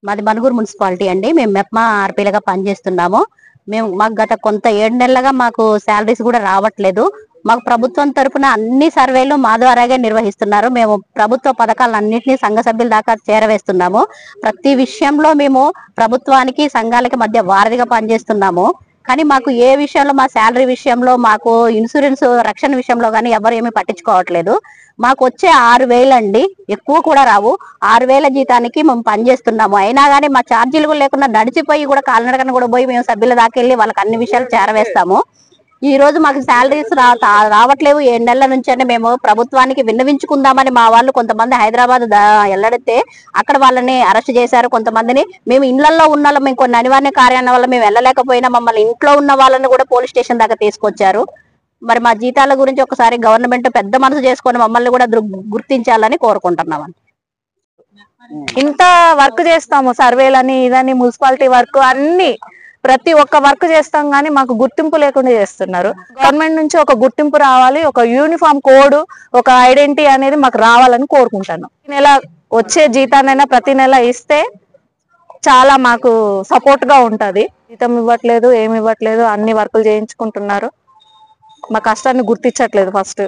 మాది మనుగురు మున్సిపాలిటీ అండి. మేము మెప్మా ఆర్పీలుగా పనిచేస్తున్నాము. మాకు గత కొంత 7 నెలలుగా మాకు శాలరీస్ కూడా రావట్లేదు. మాకు ప్రభుత్వం తరపున అన్ని సర్వేలు మా ద్వారాగే నిర్వహిస్తున్నారు. మేము ప్రభుత్వ పథకాలన్నింటినీ సంఘ సభ్యుల దాకా చేరవేస్తున్నాము. ప్రతి విషయంలో మేము ప్రభుత్వానికి సంఘాలకి మధ్య వారధిగా పనిచేస్తున్నాము. కానీ మాకు ఏ విషయంలో మా శాలరీ విషయంలో మాకు ఇన్సూరెన్స్ రక్షణ విషయంలో కానీ ఎవరు ఏమీ పట్టించుకోవట్లేదు. మాకు వచ్చే 6,000 అండి, ఎక్కువ కూడా రావు. 6,000 జీతానికి మేము పనిచేస్తున్నాము. అయినా కానీ మా ఛార్జీలు కూడా లేకుండా నడిచిపోయి కూడా కాలినడకన కూడా పోయి మేము సభ్యుల దాకా వెళ్ళి వాళ్ళకి అన్ని విషయాలు చేరవేస్తాము. ఈ రోజు మాకు శాలరీస్ రావట్లేవు 7 నెలల నుంచి అని మేము ప్రభుత్వానికి విన్నవించుకుందామని మా వాళ్ళు కొంతమంది హైదరాబాద్ వెళ్ళడితే అక్కడ వాళ్ళని అరెస్ట్ చేశారు. కొంతమందిని మేము ఇళ్లలో ఉన్న మేము కొన్ని అనివార్య కార్యాల వల్ల మేము వెళ్ళలేకపోయినా మమ్మల్ని ఇంట్లో ఉన్న వాళ్ళని కూడా పోలీస్ స్టేషన్ దాకా తీసుకొచ్చారు. మరి మా జీతాల గురించి ఒకసారి గవర్నమెంట్ పెద్ద మనసు చేసుకొని మమ్మల్ని కూడా గుర్తించాలని కోరుకుంటున్నాం. ఇంత వర్క్ చేస్తాము, సర్వేలని ఇదని మున్సిపాలిటీ వర్క్ అన్ని ప్రతి ఒక్క వర్క్ చేస్తాం కానీ మాకు గుర్తింపు లేకుండా చేస్తున్నారు. గవర్నమెంట్ నుంచి ఒక గుర్తింపు రావాలి, ఒక యూనిఫామ్ కోడ్, ఒక ఐడెంటిటీ అనేది మాకు రావాలని కోరుకుంటాను. ఈ నెల వచ్చే జీతానైనా ప్రతి నెల ఇస్తే చాలా మాకు సపోర్ట్ గా ఉంటది. జీతం ఇవ్వట్లేదు, ఏమి ఇవ్వట్లేదు, అన్ని వర్కులు చేయించుకుంటున్నారు. మా కష్టాన్ని గుర్తించట్లేదు. ఫస్ట్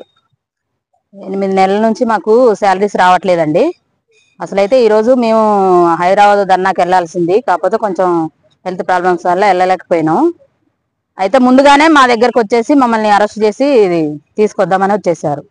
8 నెలల నుంచి మాకు శాలరీస్ రావట్లేదండి. అసలైతే ఈ రోజు మేము హైదరాబాద్ ధర్నాకి వెళ్లాల్సింది, కాకపోతే కొంచెం హెల్త్ ప్రాబ్లమ్స్ వల్ల వెళ్ళలేకపోయినాం. అయితే ముందుగానే మా దగ్గరకు వచ్చేసి మమ్మల్ని అరెస్ట్ చేసి తీసుకొద్దామని వచ్చేసారు.